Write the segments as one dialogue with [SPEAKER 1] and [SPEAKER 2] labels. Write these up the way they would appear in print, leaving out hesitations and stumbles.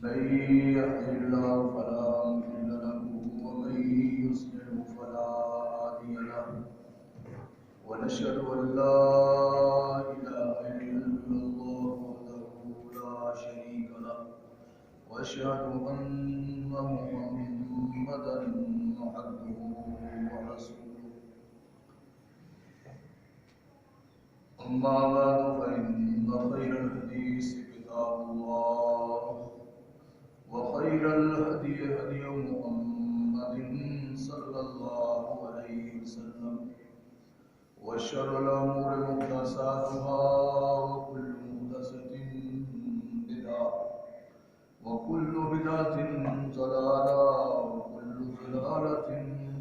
[SPEAKER 1] من يهده الله فلا مضل له ومن يضلل فلا هادي له ونشهد أن لا إله إلا الله وحده لا شريك له وأشهد أن محمدا عبده ورسوله أما بعد فإن خير الحديث كتاب الله وخير الهدي هدي محمد صلى الله عليه وسلم وشر الأمور محدثاتها وكل محدثة بدعة وكل بدعة ضلالة وكل ضلالة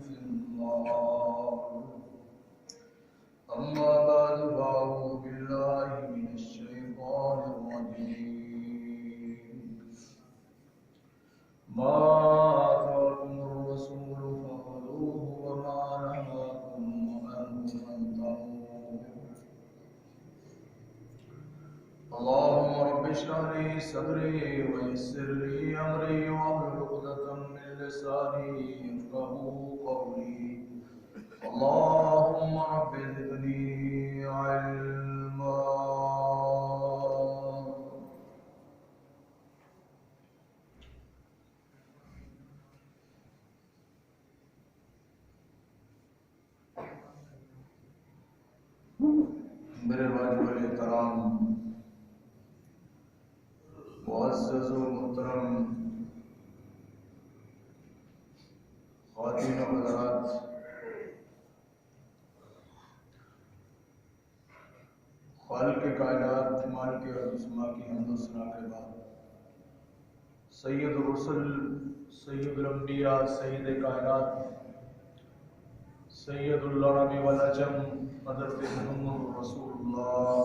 [SPEAKER 1] في النار. أما بعد فأعوذ بالله من الشيطان الرجيم. ما آتاكم الرسول فخذوه وما نهاكم عنه فانتهوا. اللهم رب اشرح لي صدري ويسر لي أمري واحلل عقدة من لساني يفقهوا قولي. اللهم رب زدني علما. میرے واجب الاحترام معزز و محترم خواتین و حضرات، خالق کائنات مالک ارض و سما کی حمد و ثنا کے بعد سید الرسل، سید الانبیاء، سید کائنات، سید العرب والعجم حضرت محمد رسول اللہ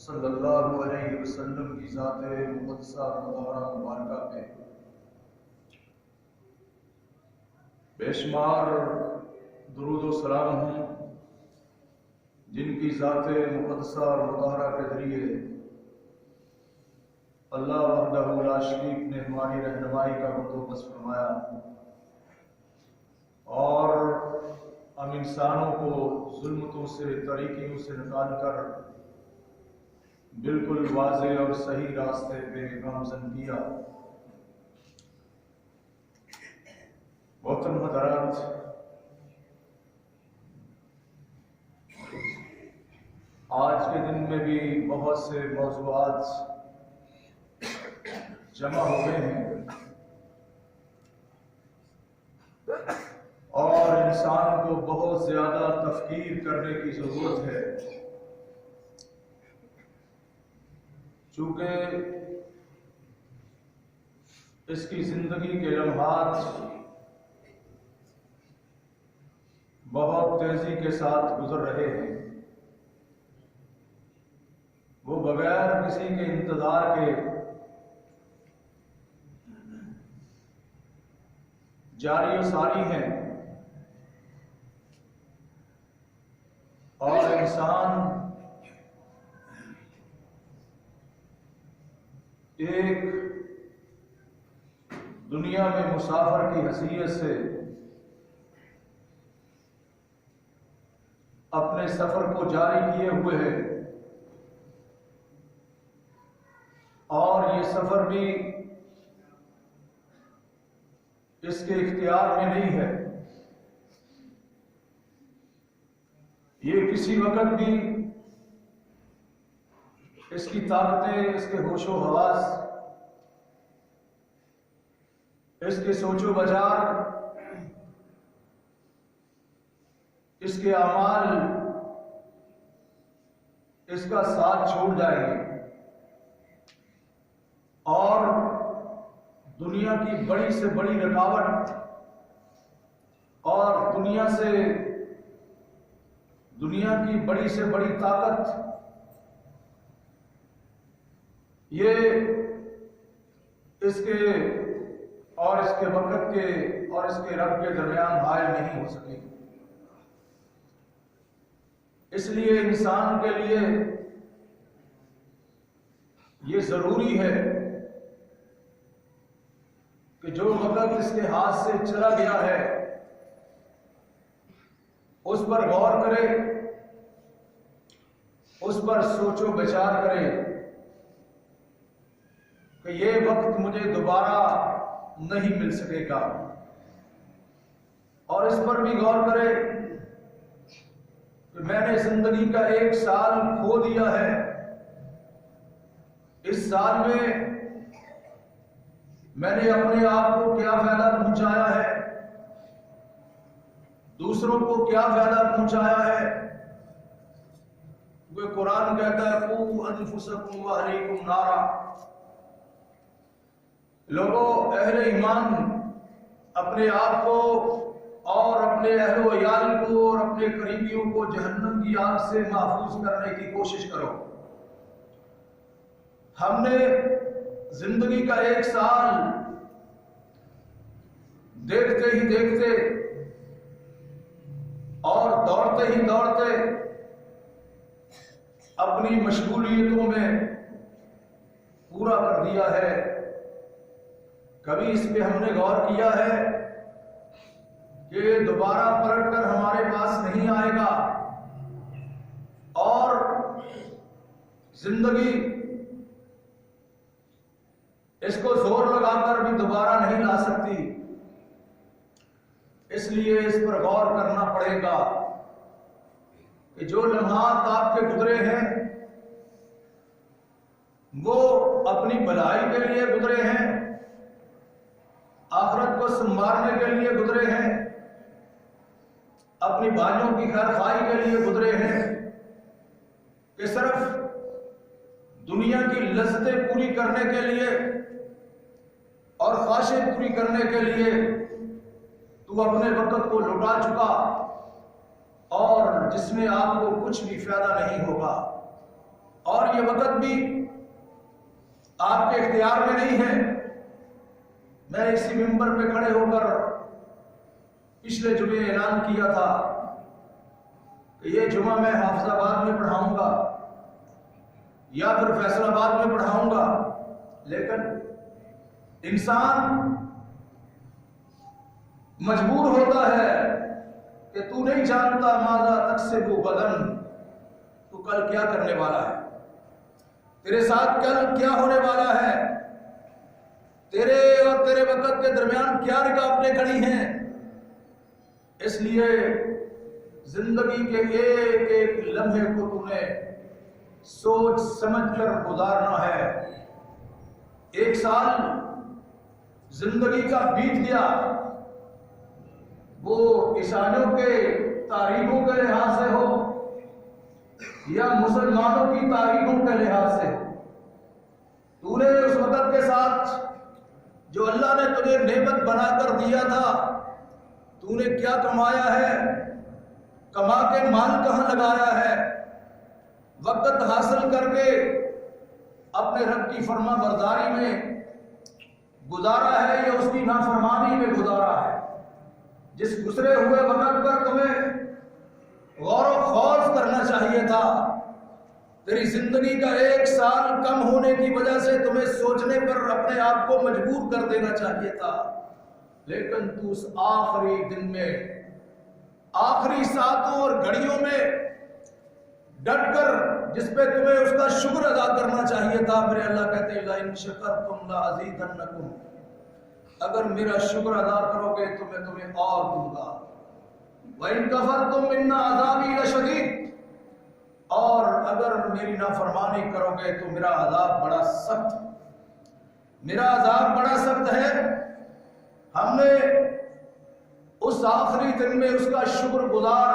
[SPEAKER 1] صلی اللہ علیہ وسلم کی ذات مقدسہ مطہرہ مبارکہ پہ بے شمار درود و سلام ہوں، جن کی ذات مقدسہ اور مطہرہ کے ذریعے اللہ وحدہ لا شریک نے ہماری رہنمائی کا بندوبست فرمایا اور ہم انسانوں کو ظلمتوں سے، طریقوں سے نکال کر بالکل واضح اور صحیح راستے پہ گامزن کیا۔ محترم حضرات، آج کے دن میں بھی بہت سے موضوعات جمع ہو گئے ہیں اور انسان کو بہت زیادہ تفکیر کرنے کی ضرورت ہے، چونکہ اس کی زندگی کے لمحات بہت تیزی کے ساتھ گزر رہے ہیں۔ وہ بغیر کسی کے انتظار کے جاری و ساری ہیں اور انسان ایک دنیا میں مسافر کی حیثیت سے اپنے سفر کو جاری کیے ہوئے ہے اور یہ سفر بھی اس کے اختیار میں نہیں ہے۔ یہ کسی وقت بھی اس کی طاقتیں، اس کے ہوش و حواس، اس کے سوچ و بچار، اس کے اعمال اس کا ساتھ چھوڑ جائیں گے اور دنیا کی بڑی سے بڑی رکاوٹ اور دنیا کی بڑی سے بڑی طاقت یہ اس کے اور اس کے وقت کے اور اس کے رب کے درمیان حائل نہیں ہو سکے۔ اس لیے انسان کے لیے یہ ضروری ہے جو وقت اس کے ہاتھ سے چلا گیا ہے اس پر غور کرے، اس پر سوچ و بچار کرے کہ یہ وقت مجھے دوبارہ نہیں مل سکے گا، اور اس پر بھی غور کرے کہ میں نے زندگی کا 1 سال کھو دیا ہے، اس سال میں میں نے اپنے آپ کو کیا فائدہ پہنچایا ہے، دوسروں کو کیا فائدہ پہنچایا ہے۔ وہ قرآن کہتا ہے قوا انفسکم واہلیکم نارا، لوگوں اہل ایمان اپنے آپ کو اور اپنے اہل و عیال کو اور اپنے قریبیوں کو جہنم کی آگ سے محفوظ کرنے کی کوشش کرو۔ ہم نے زندگی کا 1 سال دیکھتے ہی دیکھتے اور دوڑتے ہی دوڑتے اپنی مشغولیتوں میں پورا کر دیا ہے۔ کبھی اس پہ ہم نے غور کیا ہے کہ دوبارہ پلٹ کر ہمارے پاس نہیں آئے گا، اور زندگی اس کو زور لگا کر بھی دوبارہ نہیں لا سکتی، اس لیے اس پر غور کرنا پڑے گا کہ جو لمحات آپ کے گزرے ہیں وہ اپنی بھلائی کے لیے گزرے ہیں، آخرت کو سنوارنے کے لیے گزرے ہیں، اپنی بھائیوں کی خیر خواہی کے لیے گزرے ہیں، کہ صرف دنیا کی لذتیں پوری کرنے کے لیے اور خواہشیں پوری کرنے کے لیے تو اپنے وقت کو لٹا چکا، اور جس میں آپ کو کچھ بھی فائدہ نہیں ہوگا، اور یہ وقت بھی آپ کے اختیار میں نہیں ہے۔ میں اسی منبر پہ کھڑے ہو کر پچھلے جمعے اعلان کیا تھا کہ یہ جمعہ میں حافظ آباد میں پڑھاؤں گا یا پھر فیصل آباد میں پڑھاؤں گا، لیکن انسان مجبور ہوتا ہے کہ تو نہیں جانتا ماذا تکسب غداً، تو کل کیا کرنے والا ہے، تیرے ساتھ کل کیا ہونے والا ہے، تیرے اور تیرے وقت کے درمیان کیا رکاوٹیں کھڑی ہیں۔ اس لیے زندگی کے ایک ایک لمحے کو تو نے سوچ سمجھ کر گزارنا ہے۔ 1 سال زندگی کا بیت گیا، وہ عیسائیوں کے تاریخوں کے لحاظ سے ہو یا مسلمانوں کی تاریخوں کے لحاظ سے ہو، تو نے اس وقت کے ساتھ جو اللہ نے تجھے نعمت بنا کر دیا تھا، تو نے کیا کمایا ہے، کما کے مال کہاں لگایا ہے، وقت حاصل کر کے اپنے رب کی فرما برداری میں گزارا ہے یا اس کی نافرمانی میں گزارا ہے۔ جس گزرے ہوئے وقت پر تمہیں غور و خوض کرنا چاہیے تھا، تیری زندگی کا 1 سال کم ہونے کی وجہ سے تمہیں سوچنے پر اپنے آپ کو مجبور کر دینا چاہیے تھا، لیکن تو اس آخری دن میں، آخری ساتوں اور گھڑیوں میں ڈٹ کر جس پہ تمہیں اس کا شکر ادا کرنا چاہیے تھا، میرے اللہ کہتے ہیں لَإِن شَكَرْتُمْ لَأَزِيدَنَّكُمْ، اگر میرا شکر ادا کرو گے تو میں تمہیں اور دوں گا، وَإِن كَفَرْتُمْ إِنَّ عَذَابِي لَشَدِيدٌ، اور اگر میری نافرمانی کرو گے تو میرا عذاب بڑا سخت، میرا عذاب بڑا سخت ہے۔ ہم نے اس آخری دن میں اس کا شکر گزار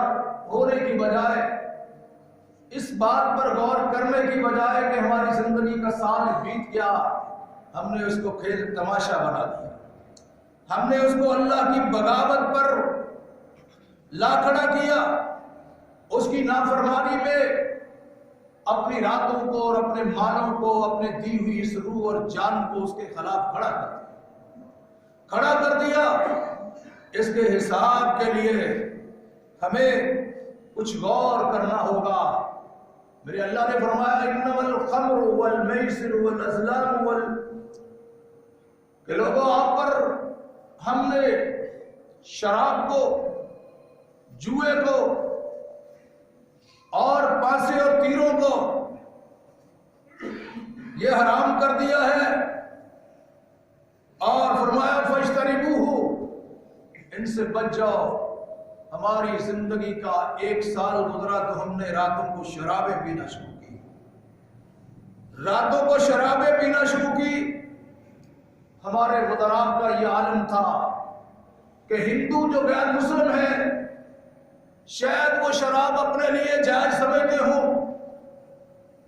[SPEAKER 1] ہونے کی بجائے، اس بات پر غور کرنے کی بجائے کہ ہماری زندگی کا سال بیت گیا، ہم نے اس کو کھیل تماشا بنا دیا، ہم نے اس کو اللہ کی بغاوت پر لا کھڑا کیا، اس کی نافرمانی میں اپنی راتوں کو اور اپنے مالوں کو، اپنے دی ہوئی اس روح اور جان کو اس کے خلاف کھڑا کر دیا۔ اس کے حساب کے لیے ہمیں کچھ غور کرنا ہوگا۔ میرے اللہ نے فرمایا انما الخمر والمیسر والازلام کہ لوگوں آپ پر ہم نے شراب کو، جوئے کو اور پانسے اور تیروں کو یہ حرام کر دیا ہے، اور فرمایا فاجتنبوہ، ان سے بچ جاؤ۔ ہماری زندگی کا 1 سال گزرا تو ہم نے راتوں کو شرابیں پینا شروع کی، راتوں کو شرابیں پینا شروع کی۔ ہمارے وزراء کا یہ عالم تھا کہ ہندو جو غیر مسلم ہیں شاید وہ شراب اپنے لیے جائز سمجھتے ہوں،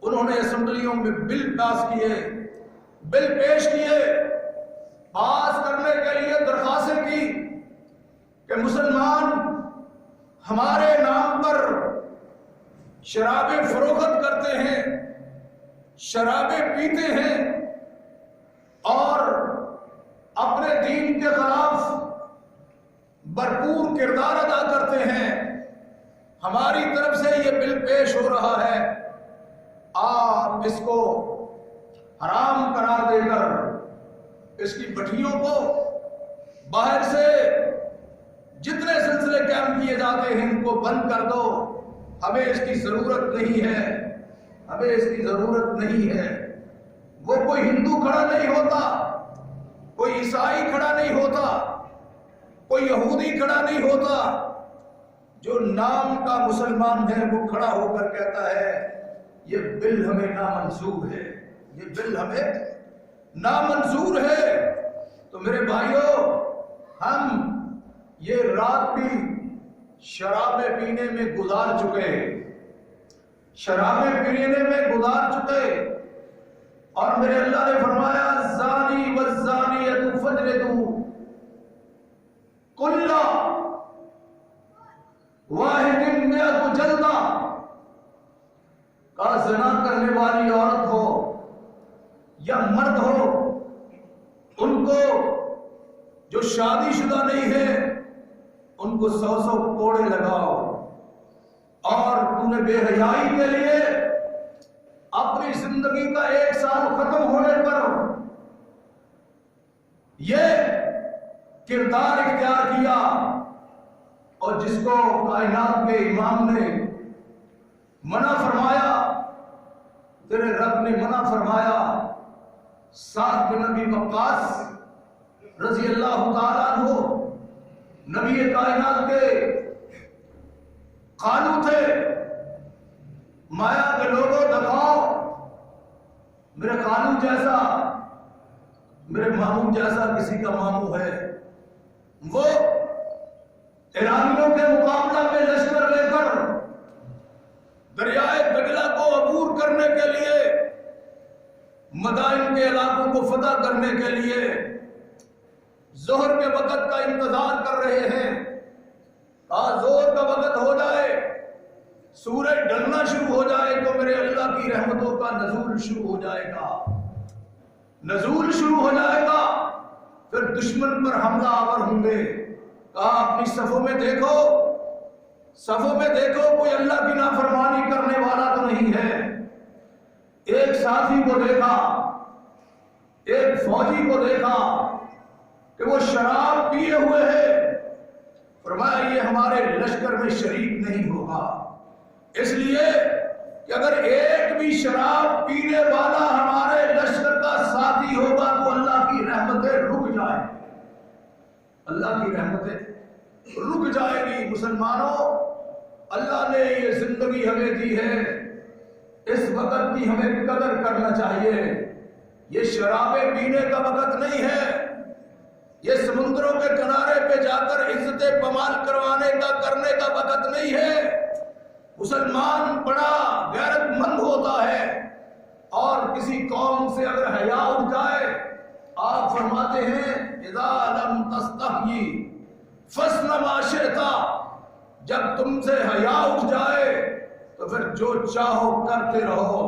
[SPEAKER 1] انہوں نے اسمبلیوں میں بل پاس کیے، بل پیش کیے، پاس کرنے کے لیے درخواستیں کی کہ مسلمان ہمارے نام پر شرابیں فروخت کرتے ہیں، شرابیں پیتے ہیں اور اپنے دین کے خلاف بھرپور کردار ادا کرتے ہیں، ہماری طرف سے یہ بل پیش ہو رہا ہے، آپ اس کو حرام قرار دے کر اس کی بٹھیوں کو باہر سے جتنے سلسلے قائم کیے جاتے ہیں ان کو بند کر دو، ہمیں اس کی ضرورت نہیں ہے، ہمیں اس کی ضرورت نہیں ہے۔ وہ کوئی ہندو کھڑا نہیں ہوتا، کوئی عیسائی کھڑا نہیں ہوتا، کوئی یہودی کھڑا نہیں ہوتا، جو نام کا مسلمان ہے وہ کھڑا ہو کر کہتا ہے یہ بل ہمیں نامنظور ہے، یہ بل ہمیں نامنظور ہے۔ تو میرے بھائیوں، ہم یہ رات بھی شرابیں پینے میں گزار چکے، شرابیں پینے میں گزار چکے، اور میرے اللہ نے فرمایا الزانی والزانیۃ فاجلدوا کل واحد مئۃ جلدہ، کا زنا کرنے والی عورت ہو یا مرد ہو، ان کو جو شادی شدہ نہیں ہے ان کو 100 کوڑے لگاؤ، اور تو نے بے حیائی کے لیے اپنی زندگی کا 1 سال ختم ہونے پر یہ کردار اختیار کیا، اور جس کو کائنات کے امام نے منع فرمایا، تیرے رب نے منع فرمایا، سعد بن ابی وقاص رضی اللہ تعالیٰ عنہ نبی کائنات کے خالو تھے، مایا کے لوگوں دکھاؤ میرے خالو جیسا، میرے ماموں جیسا کسی کا ماموں ہے۔ وہ ایرانیوں کے مقابلہ میں لشکر لے کر دریائے دجلہ کو عبور کرنے کے لیے، مدائن کے علاقوں کو فتح کرنے کے لیے ظہر کے وقت کا انتظار کر رہے ہیں، زور کا وقت ہو جائے، سورج ڈھلنا شروع ہو جائے تو میرے اللہ کی رحمتوں کا نزول شروع ہو جائے گا، نزول شروع ہو جائے گا، پھر دشمن پر حملہ آور ہوں گے۔ کہا اپنی صفوں میں دیکھو، صفوں میں دیکھو کوئی اللہ کی نافرمانی کرنے والا تو نہیں ہے۔ ایک ساتھی کو دیکھا، ایک فوجی کو دیکھا کہ وہ شراب پیے ہوئے ہے، فرمایا یہ ہمارے لشکر میں شریک نہیں ہوگا، اس لیے کہ اگر ایک بھی شراب پینے والا ہمارے لشکر کا ساتھی ہوگا تو اللہ کی رحمتیں رک جائیں، اللہ کی رحمتیں رک جائے گی۔ مسلمانوں، اللہ نے یہ زندگی ہمیں دی ہے، اس وقت کی ہمیں قدر کرنا چاہیے۔ یہ شرابیں پینے کا وقت نہیں ہے، یہ سمندروں کے کنارے پہ جا کر عزت پمال کرنے کا وقت نہیں ہے۔ مسلمان بڑا غیرت مند ہوتا ہے، اور کسی قوم سے اگر حیا اٹھ جائے، آپ فرماتے ہیں اذا لم تستحی فاصنع ما شئت، جب تم سے حیا اٹھ جائے تو پھر جو چاہو کرتے رہو،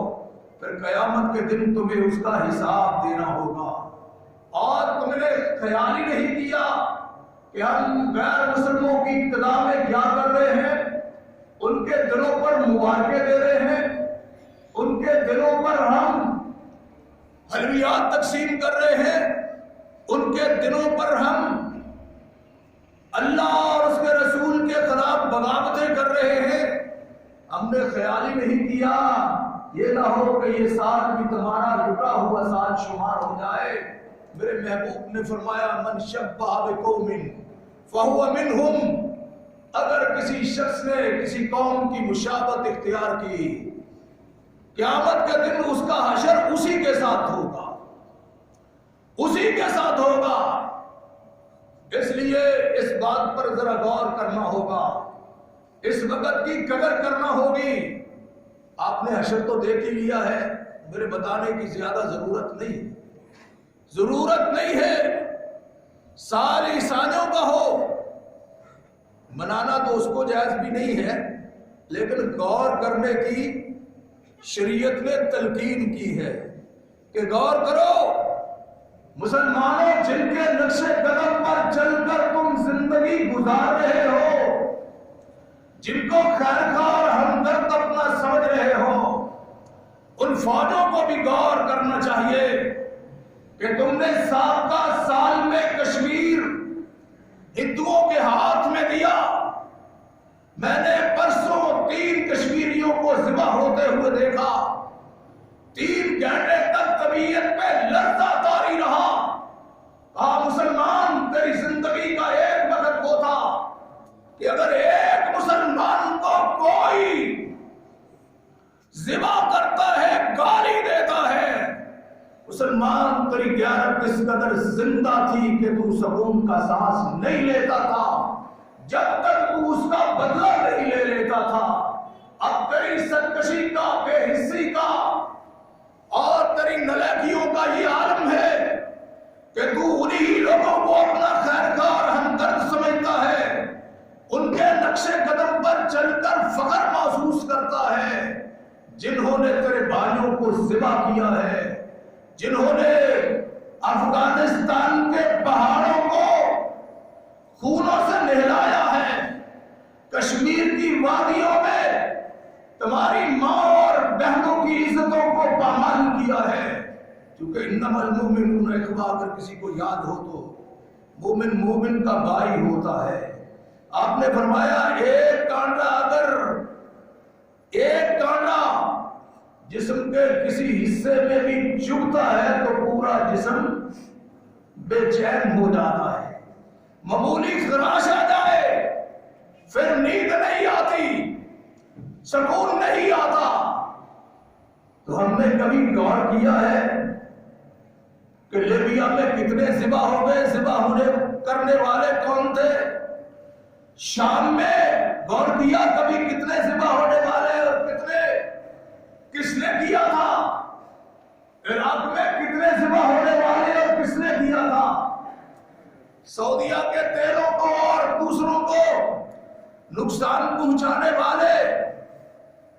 [SPEAKER 1] پھر قیامت کے دن تمہیں اس کا حساب دینا ہوگا۔ اور تم نے خیال ہی نہیں کیا کہ ہم غیر مسلموں کی ابتدا میں کیا کر رہے ہیں، ان کے دلوں پر مبارکیں دے رہے ہیں، ان کے دلوں پر ہم حلویات تقسیم کر رہے ہیں، ان کے دلوں پر ہم اللہ اور اس کے رسول کے خلاف بغاوتیں کر رہے ہیں، ہم نے خیال ہی نہیں کیا یہ نہ ہو کہ یہ سال بھی تمہارا لٹا ہوا سال شمار ہو جائے۔ میرے محبوب نے فرمایا من شبہ بقوم فہو منہم، اگر کسی شخص نے کسی قوم کی مشابہت اختیار کی، قیامت کے دن اس کا حشر اسی کے ساتھ ہوگا، اسی کے ساتھ ہوگا۔ اس لیے اس بات پر ذرا غور کرنا ہوگا، اس وقت کی قدر کرنا ہوگی۔ آپ نے حشر تو دیکھ ہی لیا ہے، میرے بتانے کی زیادہ ضرورت نہیں ہے۔ سال عیسائیوں کا ہو، منانا تو اس کو جائز بھی نہیں ہے، لیکن غور کرنے کی شریعت نے تلقین کی ہے کہ غور کرو، مسلمانوں جن کے نقش قدم پر چل کر تم زندگی گزار رہے ہو، جن کو خیر خواہ اور ہمدرد اپنا سمجھ رہے ہو، ان فوجوں کو بھی غور کرنا چاہیے کہ تم نے سابقہ سال میں کشمیر ہندوؤں کے ہاتھ میں دیا۔ میں نے پرسوں 3 کشمیریوں کو ذبح ہوتے ہوئے دیکھا، 3 گھنٹے تک طبیعت پہ لرزہ طاری رہا۔ کہا مسلمان تیری زندگی کا ایک وقت وہ تھا کہ اگر ایک مسلمان کو کوئی ذبح کرتا ہے، گالی دیتا ہے، مسلمان تیری غیرت اس قدر زندہ تھی کہ تو سکون کا سانس نہیں لیتا تھا جب تک تو اس کا بدلہ نہیں لے لیتا تھا۔ اب تیری سرکشی کا، بے حسی کا اور تیری نالائکیوں کا یہ عالم ہے کہ تو انہی لوگوں کو اپنا خیر خواہ اور ہمدرد سمجھتا ہے، ان کے نقش قدم پر چل کر فخر محسوس کرتا ہے، جنہوں نے تیرے بھائیوں کو ذبح کیا ہے، جنہوں نے افغانستان کے پہاڑوں کو خونوں سے نہلایا ہے، کشمیر کی وادیوں میں تمہاری ماں اور بہنوں کی عزتوں کو پامال کیا ہے۔ کیونکہ انما المؤمنون اخوہ، اگر کسی کو یاد ہو تو مومن مومن کا بھائی ہوتا ہے۔ آپ نے فرمایا ایک کانٹا جسم کے کسی حصے میں بھی چبھتا ہے تو پورا جسم بے چین ہو جاتا ہے، معمولی خراش آ جائے پھر نیند نہیں آتی، سکون نہیں آتا۔ تو ہم نے کبھی غور کیا ہے کہ لیبیا میں کتنے ذبح ہو گئے؟ ذبح ہونے کرنے والے کون تھے؟ شام میں غور کیا کبھی کتنے ذبح ہونے والے اور کتنے کس نے کیا تھا؟ عراق میں کتنے ذبح ہونے والے اور کس نے کیا تھا؟ سعودیہ کے تیلوں کو اور دوسروں کو نقصان پہنچانے والے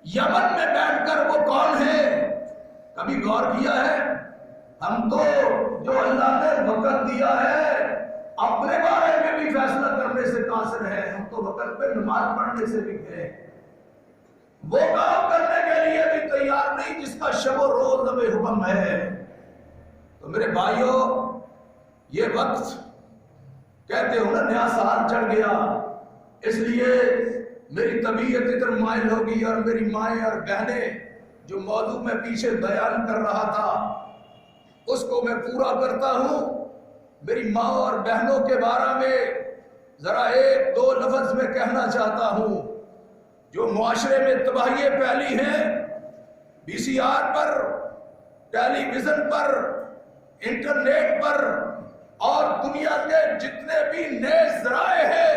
[SPEAKER 1] یمن میں بیٹھ کر وہ کون ہیں؟ کبھی غور کیا ہے؟ ہم تو جو اللہ نے وقت دیا ہے اپنے بارے میں بھی فیصلہ کرنے سے قاصر ہے، ہم تو وقت پہ نماز پڑھنے سے بھی گئے، وہ کام کرنے کے لیے بھی تیار نہیں جس کا شب و روز ہمیں حکم ہے۔ تو میرے بھائیوں، یہ وقت کہتے ہو نا نیا سال چڑھ گیا، اس لیے میری طبیعت ادھر مائل ہوگی اور میری مائیں اور بہنیں جو موضوع میں پیچھے بیان کر رہا تھا اس کو میں پورا کرتا ہوں۔ میری ماں اور بہنوں کے بارے میں ذرا 1-2 لفظ میں کہنا چاہتا ہوں۔ جو معاشرے میں تباہیاں پھیلی ہیں، VCR پر، ٹیلی ویژن پر، انٹرنیٹ پر اور دنیا کے جتنے بھی نئے ذرائع ہیں،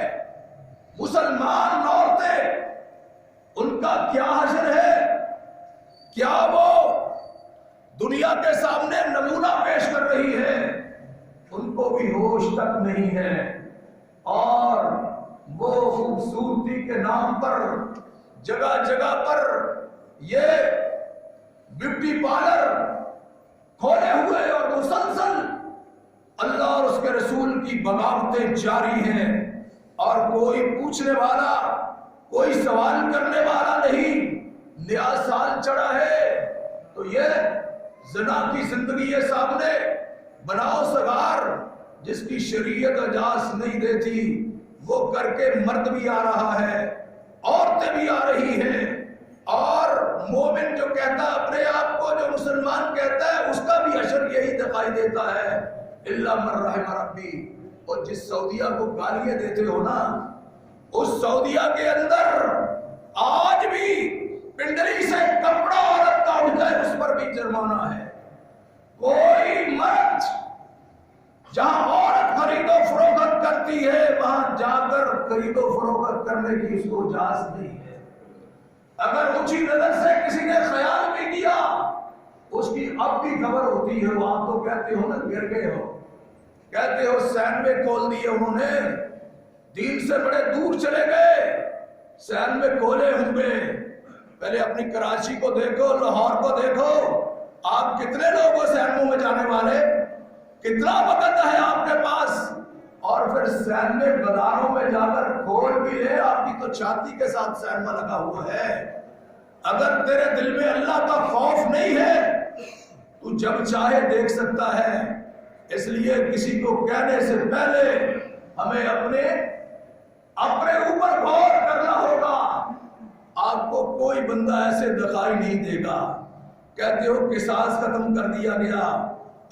[SPEAKER 1] مسلمان عورتیں ان کا کیا حشر ہے؟ کیا وہ دنیا کے سامنے نمونہ پیش کر رہی ہے؟ ان کو بھی ہوش تک نہیں ہے، اور وہ خوبصورتی کے نام پر جگہ جگہ پر یہ بیوٹی پارلر کھولے ہوئے اور مسلسل اللہ اور اس کے رسول کی بغاوتیں جاری ہیں، اور کوئی پوچھنے والا، کوئی سوال کرنے والا نہیں۔ نیا سال چڑھا ہے تو یہ زنا کی زندگی ہے سامنے، بناؤ سگار جس کی شریعت اجازت نہیں دیتی، وہ کر کے مرد بھی آ رہا ہے، عورتیں بھی آ رہی ہیں، اور مومن جو کہتا ہے اپنے آپ کو، جو مسلمان کہتا ہے، اس کا بھی حشر یہی دکھائی دیتا ہے، الا من رحم ربی۔ اور جس سعودیہ کو گالیاں دیتے ہو نا، اس سعودیہ کے اندر آج بھی پنڈلی سے کپڑا عورت کا اٹھ جائے اس پر بھی جرمانہ ہے۔ کوئی مرد جہاں عورت خرید و فروخت کرتی ہے وہاں جا کر خرید و فروخت کرنے کی اس کو اجازت نہیں ہے۔ اگر اونچی نظر سے کسی نے خیال بھی کیا، اس کی اب بھی خبر ہوتی ہے، وہ آپ تو کہتے ہو نا گر گئے ہو، کہتے ہو سینوے کھول دیے انہوں نے، دین سے بڑے دور چلے گئے، سینوے کھولے ہوں گے۔ پہلے اپنی کراچی کو دیکھو، لاہور کو دیکھو، آپ کتنے لوگ ہو سینموں میں جانے والے، کتنا وقت ہے آپ کے پاس، اور پھر سینمے بازاروں میں جا کر کھول بھی لے، آپ کی تو چھاتی کے ساتھ سینما لگا ہوا ہے۔ اگر تیرے دل میں اللہ کا خوف نہیں ہے تو جب چاہے دیکھ سکتا ہے۔ اس لیے کسی کو کہنے سے پہلے ہمیں اپنے اوپر غور کرنا ہوگا۔ آپ کو کوئی بندہ ایسے دکھائی نہیں دے گا، کہتے ہو قصاص ختم کر دیا گیا،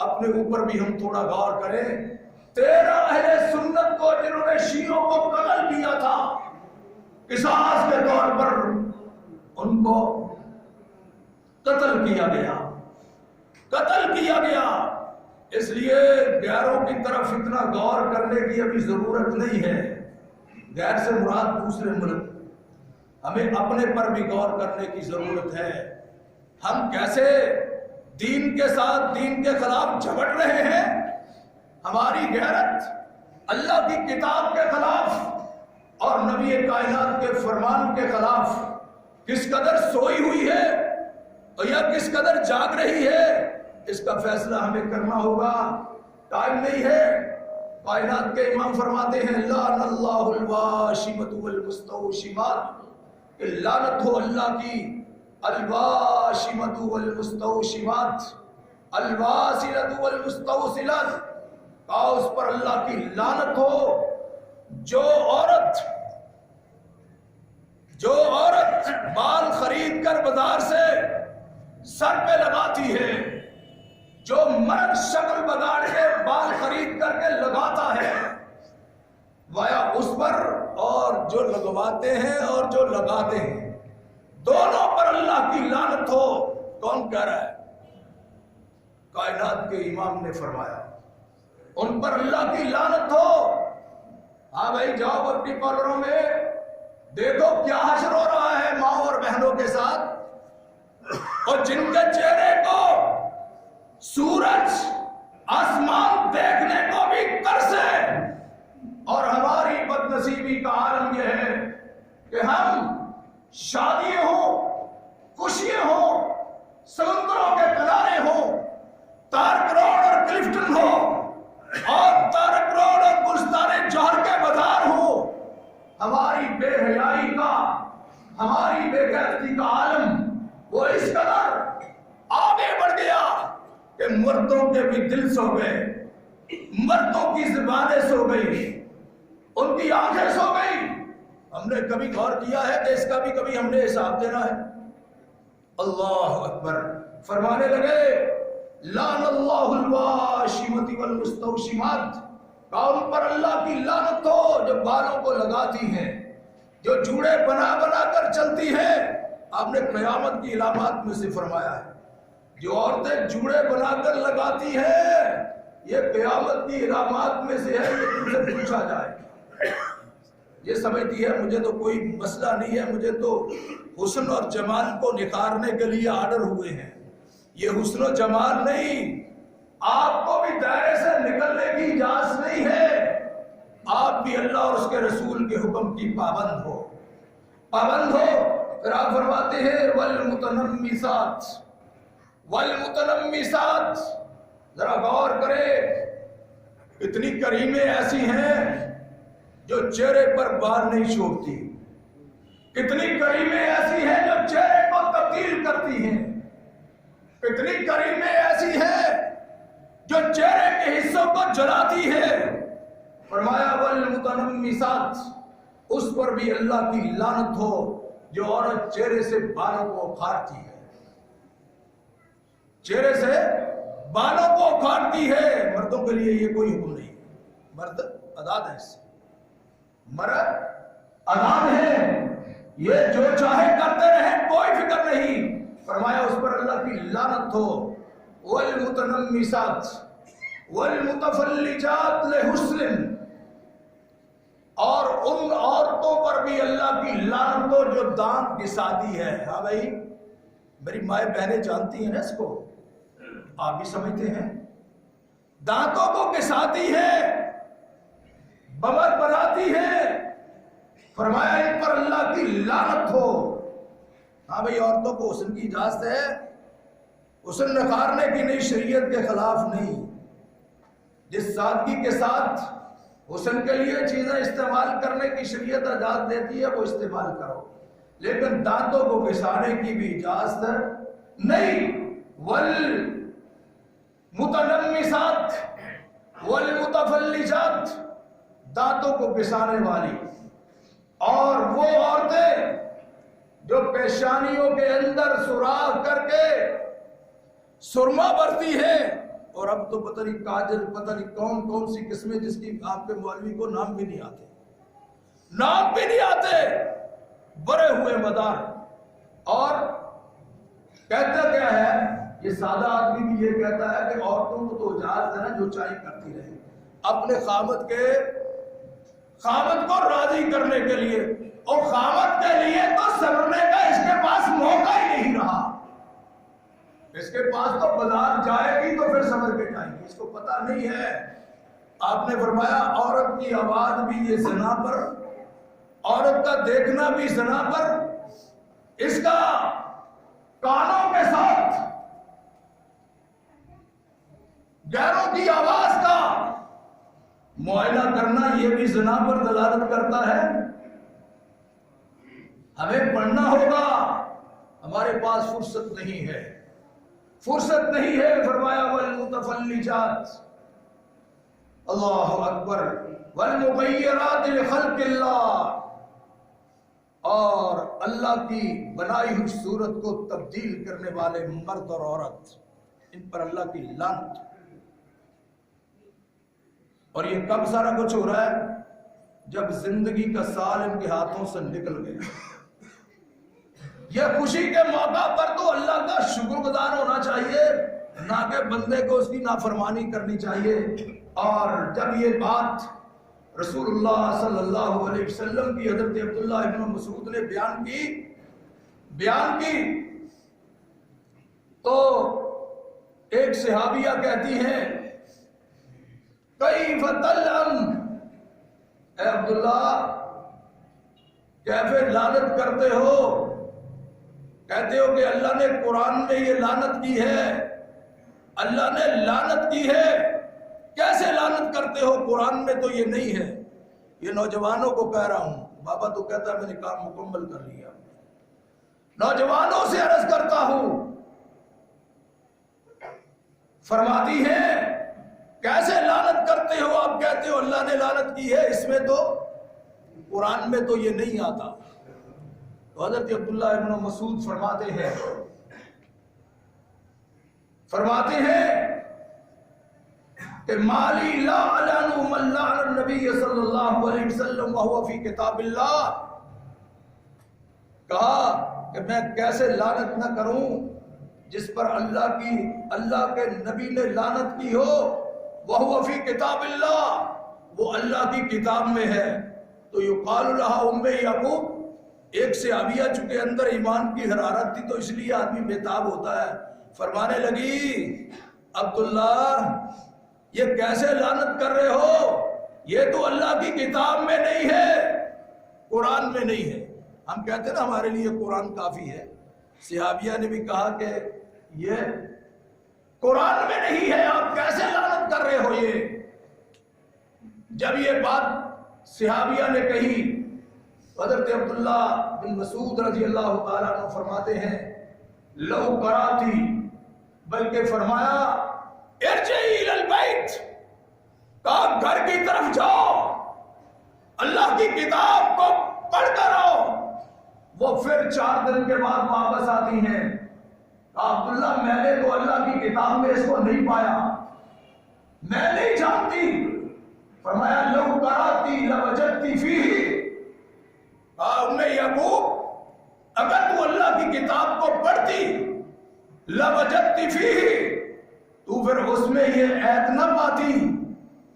[SPEAKER 1] اپنے اوپر بھی ہم تھوڑا غور کریں۔ 13 اہل سنت کو جنہوں نے شیعوں کو قتل کیا تھا، قصاص کے طور پر ان کو قتل کیا گیا۔ اس لیے غیروں کی طرف اتنا غور کرنے کی ابھی ضرورت نہیں ہے۔ غیر سے مراد دوسرے ملک، ہمیں اپنے پر بھی غور کرنے کی ضرورت ہے۔ ہم کیسے دین کے ساتھ دین کے خلاف جھگڑ رہے ہیں، ہماری غیرت اللہ کی کتاب کے خلاف اور نبی کائنات کے فرمان کے خلاف کس قدر سوئی ہوئی ہے اور یا کس قدر جاگ رہی ہے، اس کا فیصلہ ہمیں کرنا ہوگا۔ ٹائم نہیں ہے۔ کائنات کے امام فرماتے ہیں لعن اللہ الواشمۃ والمستوشمات، کہ لعنت ہو اللہ کی الواشمۃ والمستوشمات، الواصلۃ والمستوصلات، کہا اس پر اللہ کی لعنت ہو جو عورت بال خرید کر بازار سے سر پہ لگاتی ہے، جو مرد شکل بگاڑ کے بال خرید کر کے لگاتا ہے، وایا اس پر، اور جو لگواتے ہیں اور جو لگاتے ہیں، دونوں پر اللہ کی لعنت ہو۔ کون کہہ رہا ہے؟ کائنات کے امام نے فرمایا ان پر اللہ کی لعنت ہو۔ ہاں بھائی جاؤ اپنی کالروں میں دیکھو کیا حشر ہو رہا ہے ماں اور بہنوں کے ساتھ، اور جن کے چہرے کو سورج آسمان دیکھنے کو بھی ترسے۔ اور ہماری بد نصیبی کا عالم یہ ہے کہ ہم شادیاں ہوں، خوشیاں ہوں، سمندروں کے کنارے ہوں، تارک روڈ اور کلفٹن ہو، اور تارک روڈ اور گلستان جوہر کے بازار ہو، ہماری بے حیائی کا، ہماری بے غیرتی کا عالم وہ اس قدر آگے بڑھ گیا کہ مردوں کے بھی دل سو گئے، مردوں کی زبانیں سو گئی، ان کی آنکھیں سو گئی۔ ہم نے کبھی غور کیا ہے کہ اس کا بھی کبھی ہم نے حساب دینا ہے؟ اللہ اکبر۔ فرمانے لگے لعن اللہ الواشمۃ والمستوشمات، ان پر اللہ کی لعنت ہو جو بالوں کو لگاتی ہیں، جو جوڑے بنا بنا کر چلتی ہیں۔ آپ نے قیامت کی علامات میں سے فرمایا ہے جو عورتیں جوڑے بنا کر لگاتی ہیں، یہ قیامت کی علامات میں سے ہے۔ یہ تم سے پوچھا جائے، یہ سمجھتی ہے مجھے تو کوئی مسئلہ نہیں ہے، مجھے تو حسن اور جمال کو نکھارنے کے لیے آرڈر ہوئے ہیں۔ یہ حسن و جمال نہیں، آپ کو بھی دائرے سے نکلنے کی اجازت نہیں ہے۔ آپ بھی اللہ اور اس کے رسول کے حکم کی پابند ہو۔ پھر آپ فرماتے ہیں والمتنمسات، ذرا غور کرے، کتنی کریمیں ایسی ہیں جو چہرے پر بال نہیں چھوڑتی، کتنی کریمیں ایسی ہیں جو چہرے کو تبدیل کرتی ہیں، کتنی کریمیں ایسی ہیں جو چہرے کے حصوں کو جلاتی ہے، فرمایا والمتنمسات، اس پر بھی اللہ کی لعنت ہو جو عورت چہرے سے بالوں کو اکھاڑتی ہے، چہرے سے بالوں کو اکھاڑتی ہے۔ مردوں کے لیے یہ کوئی حکم نہیں، مرد آزاد ہے، اس سے مرد آزاد ہے، یہ جو چاہے کرتے رہے، کوئی فکر نہیں۔ فرمایا اس پر اللہ کی لعنت ہو۔ والمتنمسات والمتفلجات لحسن، اور ان عورتوں پر بھی اللہ کی لعنت ہو جو دانت گساتی ہے۔ ہاں بھائی، میری مائیں بہنیں جانتی ہیں نا اس کو، آپ بھی سمجھتے ہیں، دانتوں کو گساتی ہے، بمر بناتی ہے۔ فرمایا ان پر اللہ کی لعنت ہو۔ ہاں بھائی، عورتوں کو حسن کی اجازت ہے، حسن نکھارنے کی نہیں، شریعت کے خلاف نہیں۔ جس سادگی کے ساتھ حسن کے لیے چیزیں استعمال کرنے کی شریعت اجازت دیتی ہے وہ استعمال کرو، لیکن دانتوں کو گھسانے کی بھی اجازت نہیں۔ والمتنمسات والمتفلجات، دانتوں کو گھسانے والی، اور وہ عورتیں جو پیشانیوں کے اندر سوراخ کر کے سرما برتی ہے، اور اب تو پتہ نہیں کاجل، پتہ نہیں کون کون سی قسمیں جس کی آپ کے مولوی کو نام بھی نہیں آتے، نام بھی نہیں آتے، بڑے ہوئے مدار۔ اور کہتا کیا ہے، یہ سادہ آدمی بھی یہ کہتا ہے کہ عورتوں کو تو اجازت ہے نا جو چاہے کرتی رہے، اپنے خامد کو راضی کرنے کے لیے، اور خامد کے لیے تو سمرنے کا اس کے پاس موقع ہی نہیں رہا۔ اس کے پاس تو بازار جائے گی تو پھر سمر کے جائے گی، اس کو پتہ نہیں ہے۔ آپ نے فرمایا عورت کی آواز بھی یہ زنا پر، عورت کا دیکھنا بھی زنا پر، اس کا کانوں کے ساتھ غیروں کی آواز کا معائنہ کرنا یہ بھی زنا پر دلالت کرتا ہے۔ ہمیں پڑھنا ہوگا، ہمارے پاس فرصت نہیں ہے، فرصت نہیں ہے۔ فرمایا والمتفلجات، اللہ اکبر، والمغیرات لخلق اللہ، اور اللہ کی بنائی ہوئی صورت کو تبدیل کرنے والے مرد اور عورت، ان پر اللہ کی لعنت۔ اور یہ کب سارا کچھ ہو رہا ہے؟ جب زندگی کا سال ان کے ہاتھوں سے نکل گیا۔ یہ خوشی کے موقع پر تو اللہ کا شکر گزار ہونا چاہیے، نہ کہ بندے کو اس کی نافرمانی کرنی چاہیے۔ اور جب یہ بات رسول اللہ صلی اللہ علیہ وسلم کی حضرت عبداللہ ابن مسعود نے بیان کی تو ایک صحابیہ کہتی ہیں کیف تلعن، اے عبداللہ کیسے لعنت کرتے ہو؟ کہتے ہو کہ اللہ نے قرآن میں یہ لعنت کی ہے، اللہ نے لعنت کی ہے، کیسے لعنت کرتے ہو؟ قرآن میں تو یہ نہیں ہے۔ یہ نوجوانوں کو کہہ رہا ہوں، بابا تو کہتا ہے میں نے کام مکمل کر لیا۔ نوجوانوں سے عرض کرتا ہوں، فرماتی ہے کیسے لعنت کرتے ہو؟ آپ کہتے ہو اللہ نے لعنت کی ہے، اس میں تو قرآن میں تو یہ نہیں آتا۔ تو حضرت عبداللہ ابن مسعود فرماتے ہیں کہ مالی لا علن من لعن النبی صلی اللہ علیہ وسلم وهو فی کتاب اللہ، کہا کہ میں کیسے لعنت نہ کروں جس پر اللہ کے نبی نے لعنت کی ہو، وهو فی کتاب اللہ، وہ اللہ کی کتاب میں ہے۔ تو یقال لها ام یعقوب، ایک صحابیہ چونکہ اندر ایمان کی حرارت تھی تو اس لیے آدمی بےتاب ہوتا ہے، فرمانے لگی عبداللہ یہ کیسے لعنت کر رہے ہو، یہ تو اللہ کی کتاب میں نہیں ہے، قرآن میں نہیں ہے۔ ہم کہتے ہیں نا ہمارے لیے قرآن کافی ہے، صحابیہ نے بھی کہا کہ یہ قرآن میں نہیں ہے، آپ کیسے لعنت کر رہے ہو؟ یہ جب یہ بات صحابیہ نے کہی، حضرت عبداللہ بن مسعود رضی اللہ تعالیٰ عنہ فرماتے ہیں لو کراتی، بلکہ فرمایا ارجعی الی البیت، کہا گھر کی طرف جاؤ، اللہ کی کتاب کو پڑھ کر آؤ۔ وہ پھر 4 دن کے بعد واپس آتی ہیں، عبداللہ میں نے تو اللہ کی کتاب میں اس کو نہیں پایا، میں نہیں جانتی۔ فرمایا لو قراتی لوجدتی فیہ، ام یعقوب اگر تو اللہ کی کتاب کو پڑھتی لوجدتی فیہ، تو پھر اس میں یہ عیب نہ پاتی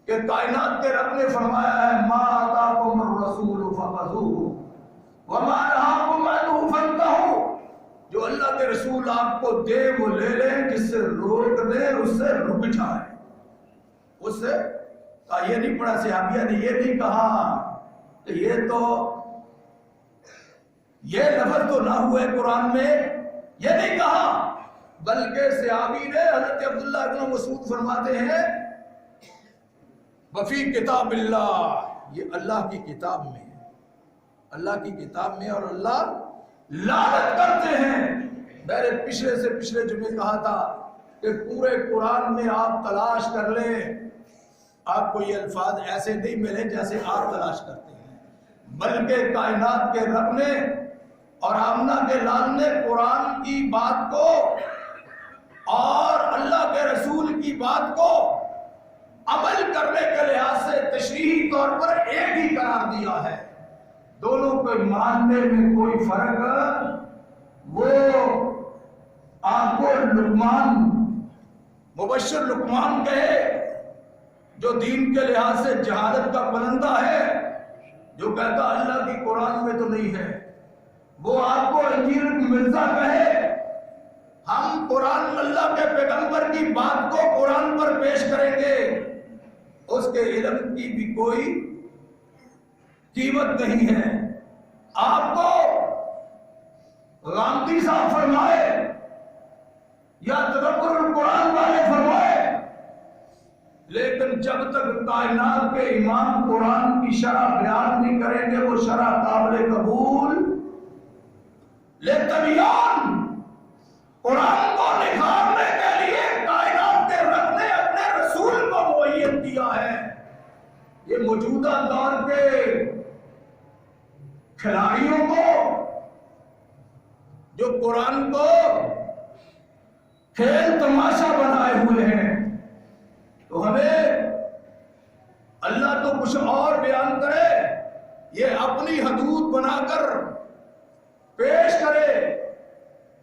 [SPEAKER 1] کہ کائنات کے رب نے فرمایا ہے ما آتاکم الرسول فخذوہ وما نہاکم عنہ فانتہوا، جو اللہ کے رسول آپ کو دے وہ لے لیں، جس سے روک دیں اس سے رک جائیں۔ اس سے یہ نہیں پڑھا، صحابیہ نے یہ نہیں کہا کہ یہ لفظ تو نہ ہوئے قرآن میں، یہ نہیں کہا، بلکہ صحابی نے حضرت عبداللہ بن مسعود فرماتے ہیں وفی کتاب اللہ، یہ اللہ کی کتاب میں ہے، اللہ کی کتاب میں، اور اللہ لعنت کرتے ہیں۔ میں نے پچھلے سے پچھلے جمعے کہا تھا کہ پورے قرآن میں آپ تلاش کر لیں، آپ کو یہ الفاظ ایسے نہیں ملے جیسے آپ تلاش کرتے ہیں، بلکہ کائنات کے رب نے اور آمنہ کے لال نے قرآن کی بات کو اور اللہ کے رسول کی بات کو عمل کرنے کے لحاظ سے تشریحی طور پر ایک ہی قرار دیا ہے، دونوں کو ماننے میں کوئی فرق۔ وہ آپ کو لقمان مبشر لقمان کہے جو دین کے لحاظ سے جہالت کا پرندہ ہے، جو کہتا اللہ کی قرآن میں تو نہیں ہے، وہ آپ کو انجیل مرزا کہے ہم قرآن اللہ کے پیغمبر کی بات کو قرآن پر پیش کریں گے، اس کے علم کی بھی کوئی قیمت نہیں ہے۔ آپ کو غامدی صاحب فرمائے یا تدبر القرآن والے فرمائے، لیکن جب تک کائنات کے امام قرآن کی شرح بیان نہیں کریں گے وہ شرح قابل قبول لطبیان، قرآن کو نکھارنے کے لیے کائنات کے رب نے اپنے رسول کو معین کیا ہے۔ یہ موجودہ دور کے کھلاڑیوں کو جو قرآن کو کھیل تماشا بنائے ہوئے ہیں، تو ہمیں اللہ تو کچھ اور بیان کرے، یہ اپنی حدود بنا کر پیش کرے،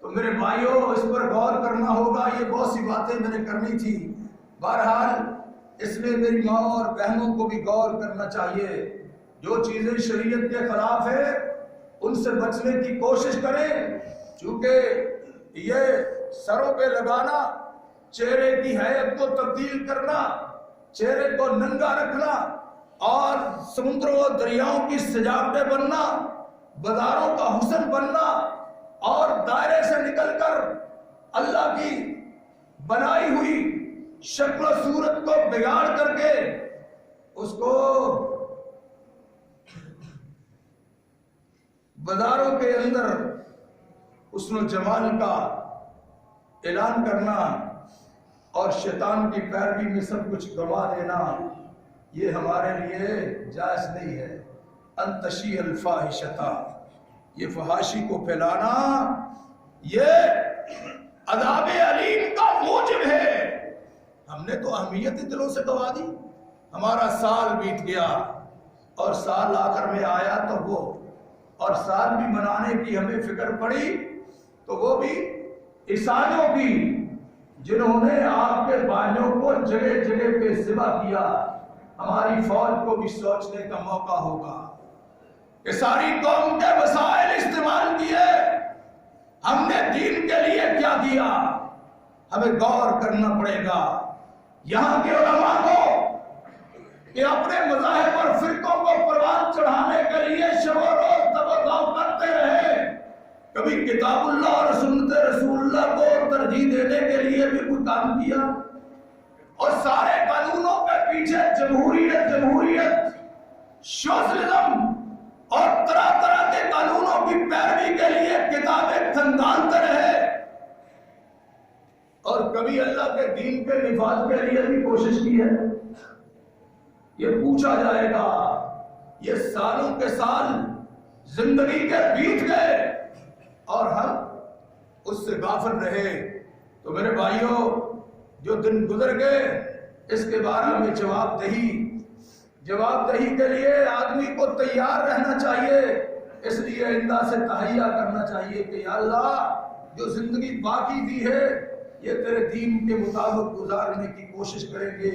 [SPEAKER 1] تو میرے بھائیوں اس پر غور کرنا ہوگا۔ یہ بہت سی باتیں میں نے کرنی تھی، بہرحال اس میں میری ماں اور بہنوں کو بھی غور کرنا چاہیے، جو چیزیں شریعت کے خلاف ہے ان سے بچنے کی کوشش کریں، چونکہ یہ سروں پہ لگانا، چہرے کی حیت کو تبدیل کرنا، چہرے کو ننگا رکھنا اور سمندروں و دریاؤں کی سجاوٹیں بننا، بازاروں کا حسن بننا اور دائرے سے نکل کر اللہ کی بنائی ہوئی شکل و صورت کو بگاڑ کر کے اس کو بازاروں کے اندر حسن و جمال کا اعلان کرنا اور شیطان کی پیروی میں سب کچھ گوا دینا، یہ ہمارے لیے جائز نہیں ہے۔ انتشی الفاحشۃ، یہ فحاشی کو پھیلانا یہ عذاب علیم کا موجب ہے۔ ہم نے تو اہمیت دلوں سے گوا دی، ہمارا سال بیت گیا اور سال آخر میں آیا تو وہ، اور سال بھی منانے کی ہمیں فکر پڑی تو وہ بھی عیسائیوں کی، جنہوں نے آپ کے بھائیوں کو جگہ جگہ پہ ذبح کیا۔ ہماری فوج کو بھی سوچنے کا موقع ہوگا کہ ساری قوم کے وسائل استعمال کیے، ہم نے دین کے لیے کیا کیا، ہمیں غور کرنا پڑے گا۔ یہاں کے علماء کو کہ اپنے مذاہب اور فرقوں کو پروان چڑھانے کے لیے شب و روز دب و داؤ کرتے رہے، کبھی کتاب اللہ اور سنت رسول اللہ کو ترجیح دینے کے لیے بھی کوئی کام کیا، اور سارے قانونوں کے پیچھے جمہوریت، سوشلزم اور طرح طرح کے قانونوں کی پیروی کے لیے کتابیں تھنگانتے رہے، اور کبھی اللہ کے دین کے نفاذ کے لیے بھی کوشش کی ہے۔ یہ پوچھا جائے گا یہ سالوں کے سال زندگی کے بیت گئے اور ہم اس سے غافل رہے. تو میرے بھائیوں، جو دن گزر گئے اس کے بارے میں جواب دہی کے لیے آدمی کو تیار رہنا چاہیے. اس لیے اللہ سے تہیہ کرنا چاہیے کہ یا اللہ جو زندگی باقی دی ہے یہ تیرے دین کے مطابق گزارنے کی کوشش کریں گے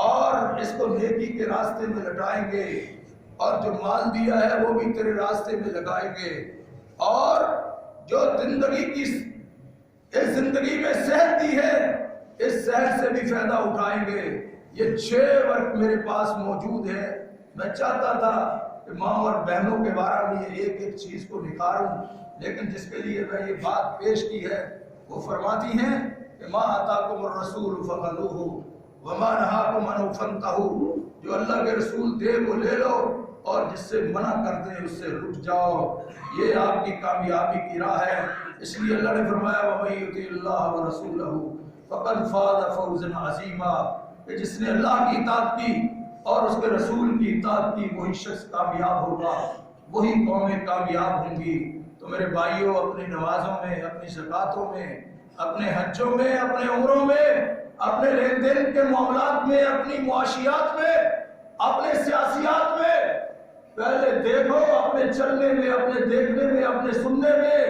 [SPEAKER 1] اور اس کو نیکی کے راستے میں لٹائیں گے، اور جو مال دیا ہے وہ بھی تیرے راستے میں لگائیں گے، اور جو اس زندگی میں صحت دی ہے اس صحت سے بھی فائدہ اٹھائیں گے. یہ 6 وقت میرے پاس موجود ہے. میں چاہتا تھا کہ ماں اور بہنوں کے بارے میں یہ ایک چیز کو نکھاروں، لیکن جس کے لیے میں یہ بات پیش کی ہے وہ فرماتی ہیں کہ ما آتاکم الرسول فخذوہ وما نہاکم عنہ فانتہوا. جو اللہ کے رسول دے وہ لے لو اور جس سے منع کر دیں اس سے رک جاؤ. یہ آپ کی کامیابی کی راہ ہے. اس لیے اللہ نے فرمایا وَمَن یُطِعِ اللَّهَ وَرَسُولَهُ فَقَدْ فَازَ فَوْزًا عَظِیمًا، کہ جس نے اللہ کی اطاعت کی اور اس کے رسول کی اطاعت کی وہی شخص کامیاب ہوگا، وہی قومیں کامیاب ہوں گی. تو میرے بھائیوں، اپنی نمازوں میں، اپنی زکاتوں میں، اپنے حجوں میں، اپنے عمروں میں، اپنے لین دین کے معاملات میں، اپنی معاشیات میں، اپنے سیاسیات میں پہلے دیکھو. اپنے چلنے میں، اپنے دیکھنے میں، اپنے سننے میں،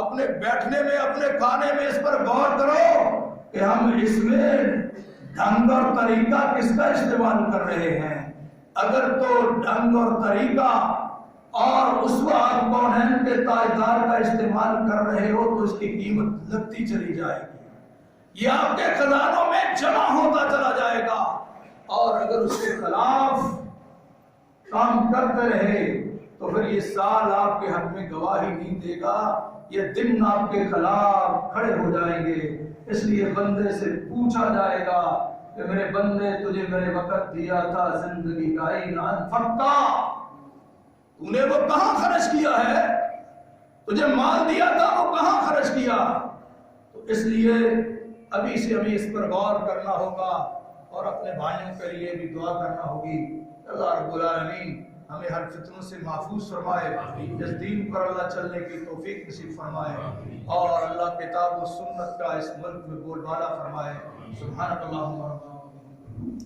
[SPEAKER 1] اپنے بیٹھنے میں، اپنے کھانے میں اس پر غور کرو کہ ہم اس میں ڈھنگ اور طریقہ کس کا استعمال کر رہے ہیں. اگر تو ڈھنگ اور طریقہ اور اسوہ کونین کے تاجدار کا استعمال کر رہے ہو تو اس کی قیمت لگتی چلی جائے گی، یہ آپ کے خزانوں میں جمع ہوتا چلا جائے گا. اور اگر اس کے خلاف کام کرتے رہے تو پھر یہ سال آپ کے حق میں گواہی نہیں دے گا، یہ دن آپ کے خلاف کھڑے ہو جائیں گے. اس لیے بندے سے پوچھا جائے گا کہ میرے بندے تجھے میں نے وقت دیا تھا زندگی کا انفقتا، تو نے وہ کہاں خرچ کیا ہے؟ تجھے مال دیا تھا وہ کہاں خرچ کیا؟ تو اس لیے ابھی سے ہمیں اس پر غور کرنا ہوگا اور اپنے بھائیوں کے لیے بھی دعا کرنا ہوگی. اللہ رب العالمین ہمیں ہر فتنوں سے محفوظ فرمائے، اس دین پر اللہ چلنے کی توفیق نصیب فرمائے، اور اللہ کتاب و سنت کا اس ملک میں بول بالا فرمائے. سبحانک اللہم و بحمدک.